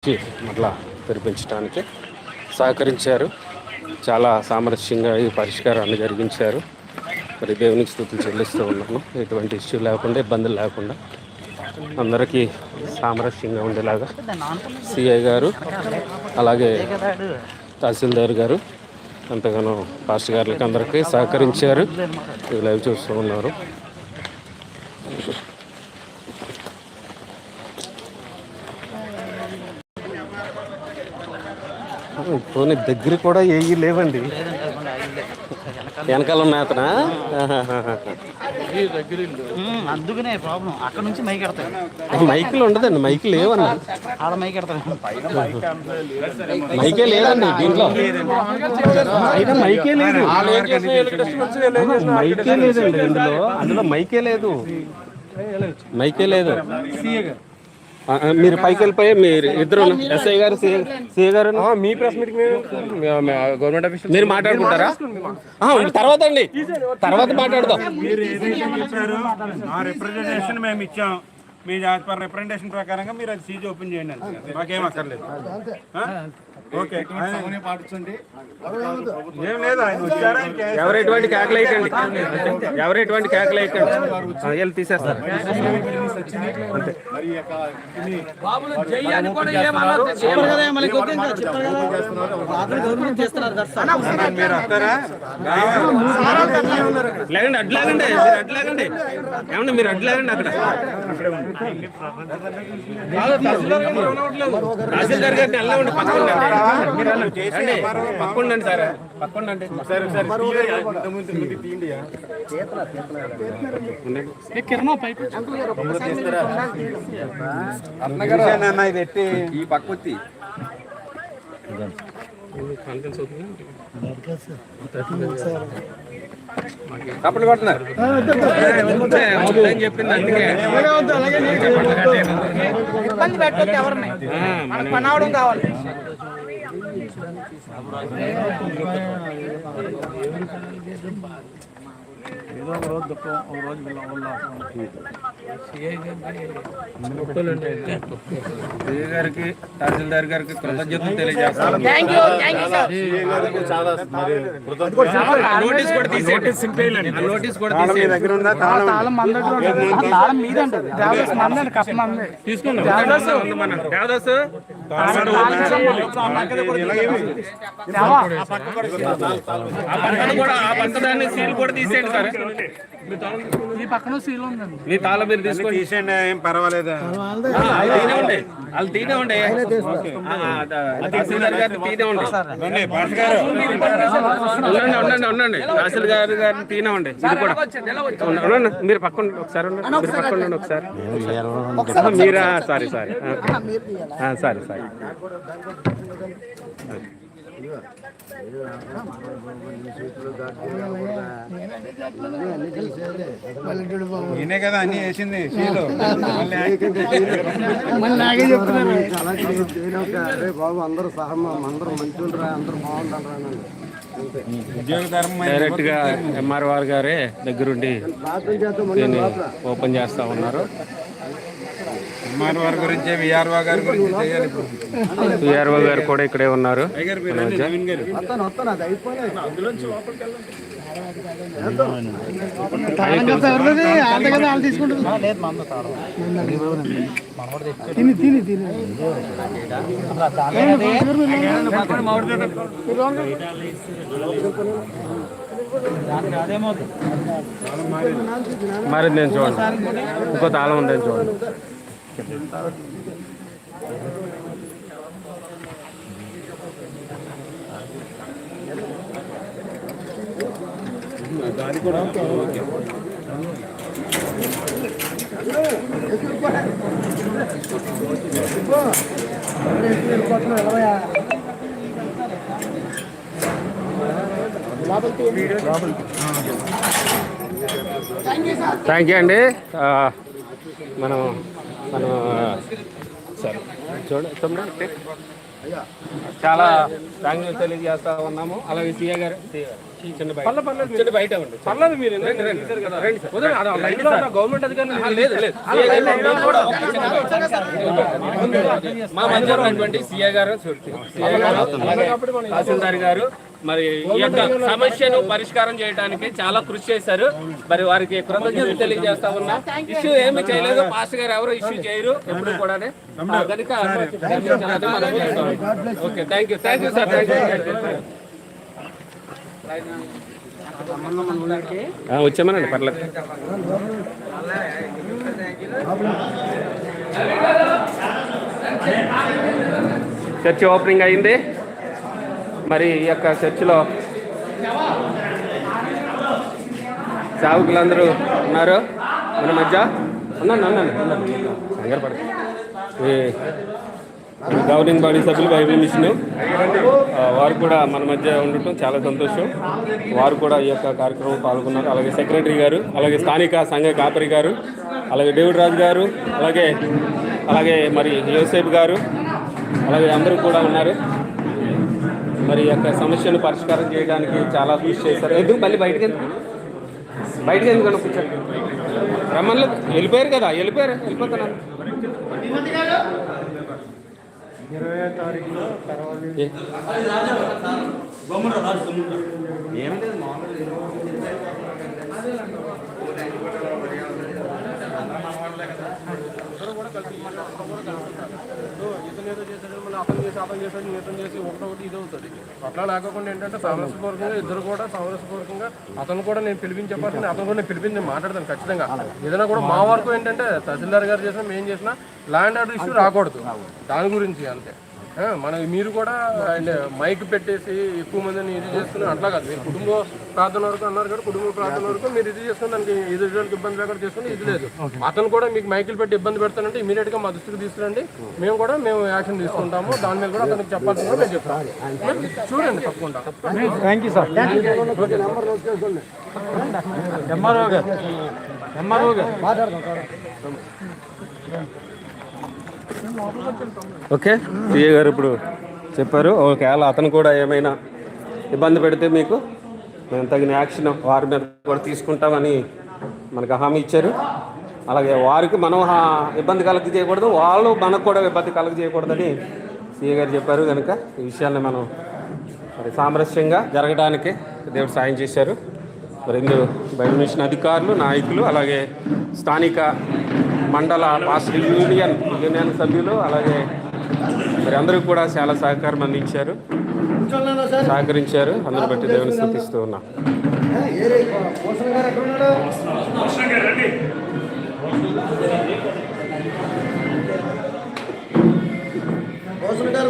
అట్లా తెరిపించడానికి సహకరించారు. చాలా సామరస్యంగా ఈ పరిష్కారాన్ని జరిగించారు. మరి దేవునికి స్తుతులు చెల్లిస్తూ ఉన్నాను. ఎటువంటి ఇష్యూ లేకుండా, ఇబ్బందులు లేకుండా అందరికీ సామరస్యంగా ఉండేలాగా సిఐ గారు, అలాగే తహసీల్దార్ గారు ఎంతగానో పాస్టర్ గారికి అందరికీ సహకరించారు. ఇది లైవ్ చూస్తూ ఉన్నారు. పోనీ దగ్గర కూడా ఏవి లేవండి. వెనకాల ఉన్నాయి అతనా? అందుకనే ప్రాబ్లం. అక్కడ నుంచి మైక్ ఎడతాయి. మైకులు ఉండదండి, మైకులు లేవన్నా. ఆడ మైక్ ఎడతాయి. మైకే లేదండి దీంట్లో. అయితే మైకే లేదు, మైకే లేదండి అందులో మైకే లేదు, మైకే లేదు. మీరు పైకి వెళ్ళిపోయి మీరు ఇద్దరు ఎస్ఐ గారు, సిఐ గారు మీ ప్రెస్ మీట్ గవర్నమెంట్ ఆఫీస్ మీరు మాట్లాడుకుంటారా? తర్వాత అండి, తర్వాత మాట్లాడదాం. మీరు ఏదైతే చెప్పారో ఆ రిప్రజెంటేషన్ మేము ఇచ్చాం. మీ రిప్రజెంటేషన్ ప్రకారంగా మీరు అది సీజ్ ఓపెన్ చేయండి అంతే, మాకేం అక్కర్లేదు. ఓకే, ఏం లేదు. ఆయన వచ్చారా? ఎవరు ఎటువంటి కేకలు వేయకండి, ఎవరు ఎటువంటి కేకలు వేయకండి. వెళ్ళి తీసేస్తారు అంతే. మీరు వస్తారా? లేకండి, అడ్లాగండి, మీరు అడ్లాగండి. ఏమండి మీరు అడ్లాగండి. అక్కడ తహసీల్దార్ గారిని వెళ్ళండి, పక్కండి సార్, పక్కండి. ఇది ఎట్టి ఈ పక్కొచ్చి కప్పలు కొడుతున్నారు చెప్పింది. అందుకే ఇబ్బంది పెట్టొద్దు ఎవరిని, పని అవడం కావాలి. ఏదో ఒక రోజు దుఃఖం, ఒక రోజు గారికి, తహసీల్దార్ గారికి కృతజ్ఞతలు తెలియజేస్తాను. నోటీస్ కూడా తీసేయండి, నోటీస్ కూడా తీసుకోండి. దేవదాసు ఆ పక్కదాన్ని సీల్ కూడా తీసేయండి సార్. ఈ పక్కన సీల్ ఉందండి, మీ తాళం మీరు తీసుకొని తీసేయండి, ఏం పర్వాలేదు. వాళ్ళు తీనే ఉండే, తహసీల్దార్ గారిని తీనే ఉండే. ఉండండి, తహసీల్దార్ గారిని తీనే ఉండే. ఇది కూడా ఉండండి, మీరు పక్కన ఒకసారి ఉండండి, మీరు పక్కన ఉండండి ఒకసారి. మీరా? Sorry sorry sorry sorry. ఈయనే కదా అన్ని వేసింది. బాబు అందరూ సహమం, అందరూ మంచిగా, అందరూ బాగుంటారు. డైరెక్ట్ గా ఎంఆర్ఓ గారే దగ్గరుండి ఓపెన్ చేస్తా ఉన్నారు. ఎంఆర్ఓ గారి గురించి, విఆర్ఓ గారి గురించి చేయాలి. విఆర్ఓ గారు కూడా ఇక్కడే ఉన్నారు. మరి నేను చూడండి, ఇంకో తాళం ఉందని చూడండి. దాని కూడా థ్యాంక్ యూ అండి. మనం సరే చూడండి, చాలా థ్యాంక్ యూ తెలియజేస్తా ఉన్నాము. అలాగే సీఏ గారు చిన్న బయట ఉండి పర్లేదు మీరు గవర్నమెంట్ అధికారులు లేదు లేదు మా మధ్య ఉన్నటువంటి సిఐ గారు తహసీల్దార్ గారు మరి ఈ యొక్క సమస్యను పరిష్కారం చేయడానికి చాలా కృషి చేశారు. మరి వారికి కృతజ్ఞతలు తెలియజేస్తా ఉన్నా. ఇష్యూ ఏమి చేయలేదు, పాస్టర్ గారు ఎవరు ఇష్యూ చేయరు ఎప్పుడు కూడా కనుక ఓకే థ్యాంక్ యూ సార్. వచ్చామనండి పర్లేదు. చర్చి ఓపెనింగ్ అయింది. మరి ఈ యొక్క చర్చిలో సేవకులందరూ ఉన్నారు మన మధ్య. ఉన్నాను సంగరపడ గవర్నింగ్ బాడీ సభ్యులు బైబిల్ మిషన్ వారు కూడా మన మధ్య ఉండటం చాలా సంతోషం. వారు కూడా ఈ యొక్క కార్యక్రమం పాల్గొన్నారు. అలాగే సెక్రటరీ గారు, అలాగే స్థానిక సంఘ కాపరి గారు, అలాగే డేవిడ్ రాజు గారు, అలాగే మరి యోసేఫ్ గారు, అలాగే అందరూ కూడా ఉన్నారు. మరి ఈ యొక్క సమస్యను పరిష్కారం చేయడానికి చాలా కృషి చేశారు. ఎందుకు మళ్ళీ బయటకు ఎందుకు కనిపించారు? రమ్మన్లో వెళ్ళిపోతున్నాను. 20వ తారీఖులో ఏం లేదు ఇతనేదో చేశాడు, మళ్ళీ అతను చేశాడు, నితం చేసి ఒకటి ఇది అవుతుంది. అట్లా లేకుండా ఏంటంటే సామరస్యపూర్వకంగా ఇద్దరు కూడా సామరస్యపూర్వకంగా అతను కూడా నేను పిలిపించే పర్సన్, అతను కూడా నేను పిలిపించి మాట్లాడతాను ఖచ్చితంగా. ఏదైనా కూడా మా వరకు ఏంటంటే తహసీల్దార్ గారు చేసినా మేము చేసినా ల్యాండ్ ఆర్డర్ ఇష్యూ రాకూడదు. దాని గురించి అంతే. మీరు కూడా మైక్ పెట్టేసి ఎక్కువ మందిని ఇది చేసుకుని అట్లా కాదు. మీరు కుటుంబ ప్రార్థన వరకు అన్నారు కదా, కుటుంబ ప్రార్థన వరకు మీరు ఇది చేసుకుని దానికి ఎదుటి ఇబ్బంది లేకుండా చేసుకుని ఇది లేదు. అతను కూడా మీకు మైకులు పెట్టి ఇబ్బంది పెడతానంటే ఇమీడియట్ గా మా దృష్టికి తీసుకురండి. మేము యాక్షన్ తీసుకుంటాము. దాని మీద కూడా అతనికి చెప్పాల్సిందిగా మేము చెప్తాము. చూడండి తప్పకుండా. Thank you sir. ఎంఆర్ఓ గారు ఓకే. సిఏ గారు ఇప్పుడు చెప్పారు. ఒకవేళ అతను కూడా ఏమైనా ఇబ్బంది పెడితే మీకు మేము తగిన యాక్షన్ వారి మీద కూడా తీసుకుంటామని మనకు హామీ ఇచ్చారు. అలాగే వారికి మనం ఇబ్బంది కలగ చేయకూడదు, వాళ్ళు మనకు కూడా ఇబ్బంది కలగ చేయకూడదని సిఏ గారు చెప్పారు. కనుక ఈ విషయాన్ని మనం మరి సామరస్యంగా జరగడానికి దేవుడు సాయం చేశారు. మరి ఇందులో బైబిల్ మిషన్ అధికారులు, నాయకులు, అలాగే స్థానిక మండల పాస్టర్ యూనియన్ సభ్యులు, అలాగే మరి అందరూ కూడా చాలా సహకరించారు. అందరూ బట్టి దేవుని స్తుతిస్తూ ఉన్నాం.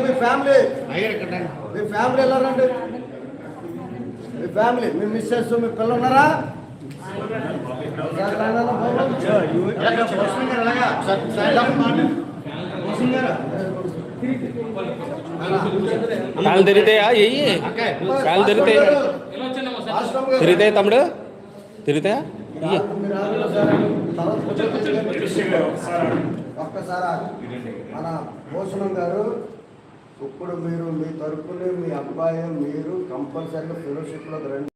మీ ఫ్యామిలీ వెళ్ళారండి. మీ ఫ్యామిలీ, మీ మిస్సెస్, మీ పిల్లలు ఉన్నారా? కాళ్ళు తిరిగితాయా? కాళ్ళు తిరిగితాయి తమ్ముడు, తిరిగితాయా? ఒక్కసారి మన భూషణం గారు ఇప్పుడు మీరు మీ తరపున మీ అబ్బాయి మీరు కంపల్సరీగా ఫెలోషిప్లోకి రండి.